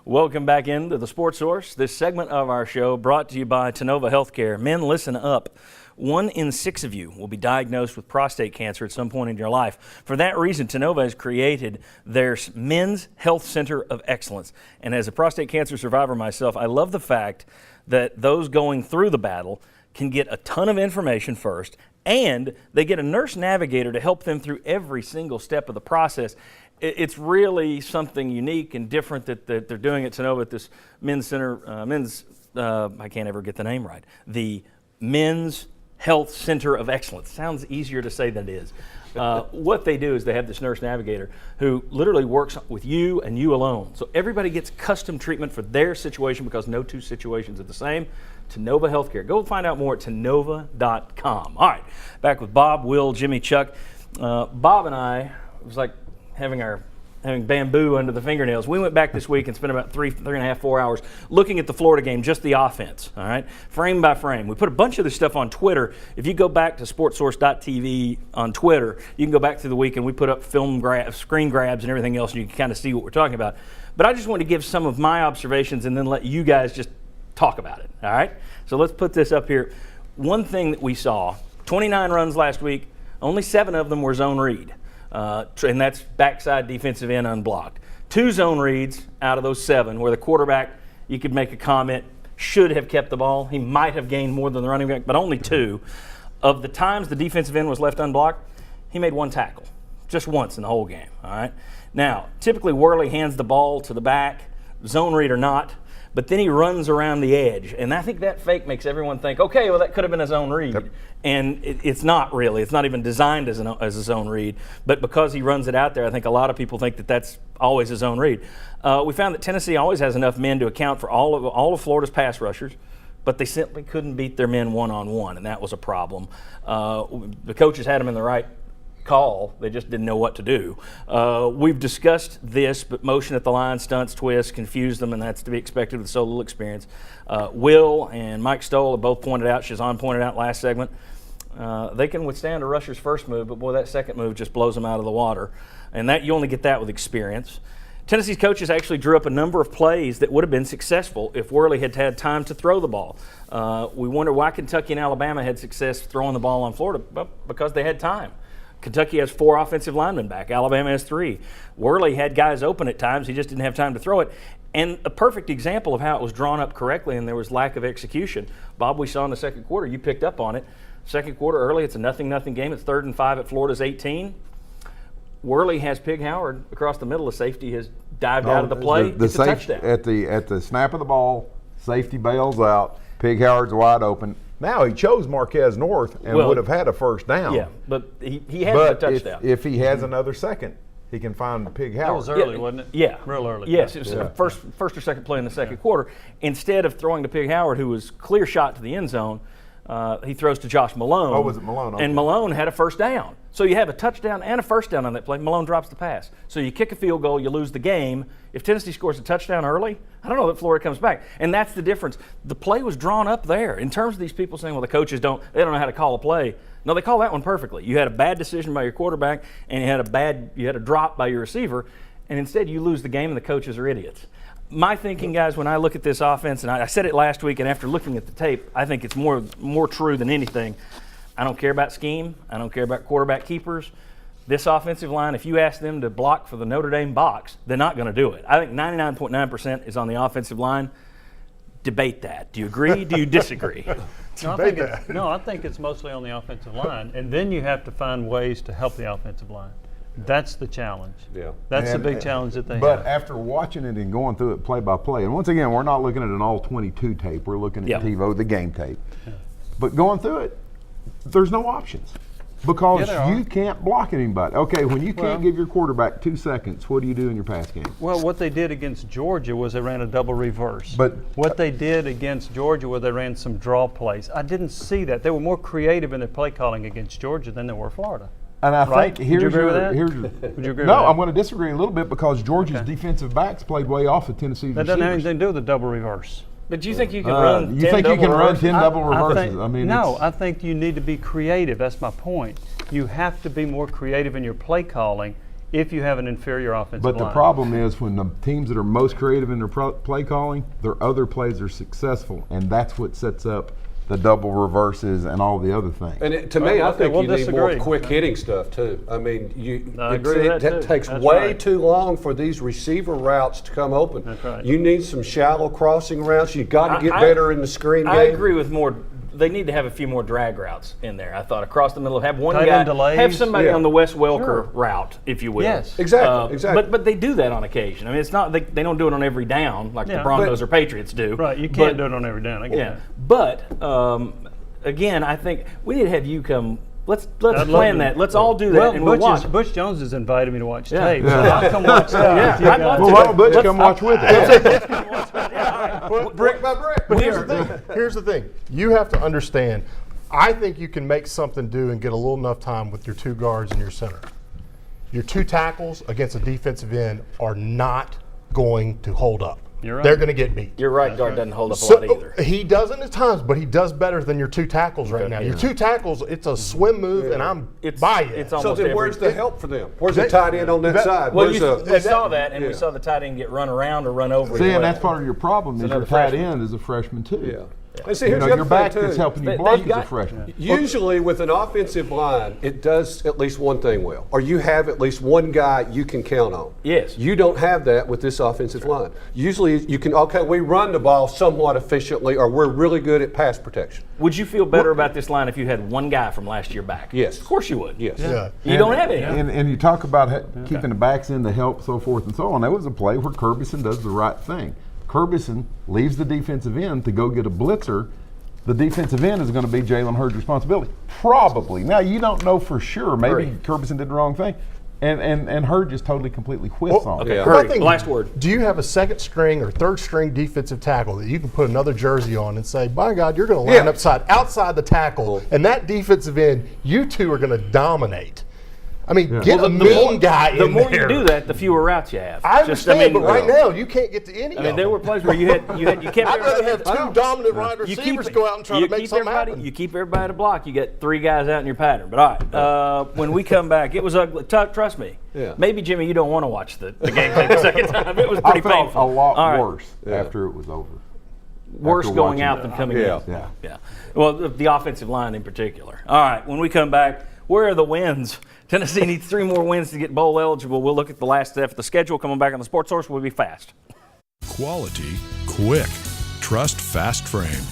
Welcome back into the Sports Source. This segment of our show brought to you by Tennova Healthcare. Men, listen up. 1 in 6 of you will be diagnosed with prostate cancer at some point in your life. For that reason, Tennova has created their Men's Health Center of Excellence. And as a prostate cancer survivor myself, I love the fact that those going through the battle can get a ton of information first, and they get a nurse navigator to help them through every single step of the process. It's really something unique and different that they're doing at Tennova at this Men's Center, I can't ever get the name right, the Men's Health Center of Excellence. Sounds easier to say than it is. What they do is they have this nurse navigator who literally works with you and you alone. So everybody gets custom treatment for their situation because no two situations are the same. Tennova Healthcare. Go find out more at Tennova.com. All right, back with Bob, Will, Jimmy, Chuck. Bob and I, it was like having bamboo under the fingernails. We went back this week and spent about 3.5, 4 hours looking at the Florida game, just the offense, all right, frame by frame. We put a bunch of this stuff on Twitter. If you go back to sportsource.tv on Twitter, you can go back through the week and we put up screen grabs and everything else, and you can kind of see what we're talking about. But I just want to give some of my observations and then let you guys just talk about it, all right? So let's put this up here. One thing that we saw, 29 runs last week, only 7 of them were zone read. And that's backside defensive end unblocked. 2 zone reads out of those 7 where the quarterback, you could make a comment, should have kept the ball. He might have gained more than the running back, but only 2. Of the times the defensive end was left unblocked, he made 1 tackle, just once in the whole game, all right? Now, typically Worley hands the ball to the back, zone read or not, but then he runs around the edge. And I think that fake makes everyone think, okay, well, that could have been a zone read. Yep. And it's not really. It's not even designed as a zone read. But because he runs it out there, I think a lot of people think that that's always a zone read. We found that Tennessee always has enough men to account for all of Florida's pass rushers, but they simply couldn't beat their men one-on-one, and that was a problem. The coaches had them in the right call. They just didn't know what to do. We've discussed this, but motion at the line, stunts, twists, confused them, and that's to be expected with so little experience. Will and Mike Stoll have both pointed out, Shazan pointed out last segment, they can withstand a rusher's first move, but boy, that second move just blows them out of the water. And that you only get that with experience. Tennessee's coaches actually drew up a number of plays that would have been successful if Worley had had time to throw the ball. We wonder why Kentucky and Alabama had success throwing the ball on Florida, well, because they had time. Kentucky has 4 offensive linemen back. Alabama has 3. Worley had guys open at times. He just didn't have time to throw it. And a perfect example of how it was drawn up correctly and there was lack of execution. Bob, we saw in the second quarter, you picked up on it. Second quarter early, it's a 0-0 game. It's 3rd and 5 at Florida's 18. Worley has Pig Howard across the middle. The safety has dived out of the play. It's a touchdown. At the snap of the ball, safety bails out. Pig Howard's wide open. Now he chose Marquez North and would have had a first down. Yeah, but he has a touchdown. If he has another second, he can find Pig Howard. That was early, wasn't it? Yeah. Real early. Yes, it was the first or second play in the second quarter. Instead of throwing to Pig Howard, who was clear shot to the end zone, he throws to Josh Malone. Oh, was it Malone? Okay. And Malone had a first down. So you have a touchdown and a first down on that play. Malone drops the pass. So you kick a field goal, you lose the game. If Tennessee scores a touchdown early, I don't know that Florida comes back. And that's the difference. The play was drawn up there. In terms of these people saying, well, the coaches don't know how to call a play. No, they call that one perfectly. You had a bad decision by your quarterback, and you had a drop by your receiver, and instead you lose the game and the coaches are idiots. My thinking, guys, when I look at this offense, and I said it last week, and after looking at the tape, I think it's more true than anything. I don't care about scheme. I don't care about quarterback keepers. This offensive line, if you ask them to block for the Notre Dame box, they're not going to do it. I think 99.9% is on the offensive line. Debate that. Do you agree? Do you disagree? I think it's mostly on the offensive line, and then you have to find ways to help the offensive line. That's the challenge. Yeah. That's the big challenge that they have. But after watching it and going through it play by play, and once again, we're not looking at an all 22 tape. We're looking at TiVo, the game tape. Yeah. But going through it, there's no options because you can't block anybody. Okay, when you can't give your quarterback 2 seconds, what do you do in your pass game? Well, what they did against Georgia was they ran a double reverse. But what they did against Georgia was they ran some draw plays. I didn't see that. They were more creative in their play calling against Georgia than they were Florida. And I think Would you agree with that? Would you agree with that? I'm going to disagree a little bit because Georgia's defensive backs played way off of Tennessee's That doesn't have anything to do with the double reverse. But do you think you can run 10 you think you can run 10 double reverses? I think you need to be creative. That's my point. You have to be more creative in your play calling if you have an inferior offensive line. But the problem is when the teams that are most creative in their play calling, their other plays are successful, and that's what sets up the double reverses and all the other things. And to me, I think we'll you need more disagree. quick hitting stuff too. I mean, I agree with that it too. takes That's way right. too long for these receiver routes to come open. That's right. You need some shallow crossing routes. You got to get I- better in the screen game. I agree with more. They need to have a few more drag routes in there. I thought across the middle, have one Tight guy, end delays. have somebody Yeah. on the Wes Welker Sure. route, if you will. Yes. Exactly, exactly. But they do that on occasion. I mean, it's not they don't do it on every down like Yeah. the Broncos But- or Patriots do. Right, you can't But- do it on every down. I get Yeah, that. but again, I think we need to have you come. Let's I'd love plan to. that. Let's all do that, Well, and we'll watch. Butch Jones has invited me to watch Yeah. tape, so I'll come watch tape. Yeah, with you I'd love guys. to. Well, why don't Butch come watch with us? brick by brick. But here's the thing. Here's the thing. You have to understand. I think you can make something do and get a little enough time with your two guards and your center. Your two tackles against a defensive end are not going to hold up. You're right. They're going to get beat. Your right guard doesn't hold up a lot either. He doesn't at times, but he does better than your two tackles right now. Your two tackles, it's a swim move, and I'm by it. it's So almost then every- where's the help for them? Where's the tight end on that side? Well, Where's we saw that, and we yeah. saw the tight end get run around or run over. See, as and well. that's part of your problem is your another tight freshman. end is a freshman too. Yeah. And see, You here's know, the your other back thing, too. that's helping you They- block they've is a got- freshman. Usually with an offensive line, it does at least one thing well, or you have at least one guy you can count on. Yes. You don't have that with this offensive line. Usually you can, okay, we run the ball somewhat efficiently, or we're really good at pass protection. Would you feel better about this line if you had one guy from last year back? Yes. Of course you would. Yes. Yeah. You don't have any. And you talk about keeping the backs in to help, so forth and so on. That was a play where Curbison does the right thing. Curbison leaves the defensive end to go get a blitzer. The defensive end is going to be Jalen Hurd's responsibility. Probably. Now, you don't know for sure. Maybe Agreed. Curbison did the wrong thing. And Hurd just totally, completely whiffs on it. Okay, Yeah. hurry. My thing, Last word. Do you have a second string or third string defensive tackle that you can put another jersey on and say, by God, you're going to line Yeah. outside the tackle, and that defensive end, you two are going to dominate. I mean, get a mean guy in The more there. you do that, the fewer routes you have. I understand, but right well, now you can't get to any I mean, of there them. were plays where you kept I'd rather have everybody- two dominant wide you receivers go out and try to make something everybody, happen. You keep everybody at a block. You get three guys out in your pattern. But all right, when we come back, it was ugly. Trust me. Yeah. Maybe Jimmy, you don't want to watch the game tape the second time. It was I pretty felt painful. a lot All right. worse after it was over. Worse after going watching out it. than coming Yeah. in. Yeah. Yeah. Well, the offensive line in particular. All right, when we come back, where are the wins? Tennessee needs 3 more wins to get bowl eligible. We'll look at the last step of the schedule coming back on the Sports Source. We'll be fast. Quality, quick. Trust Fast Frame.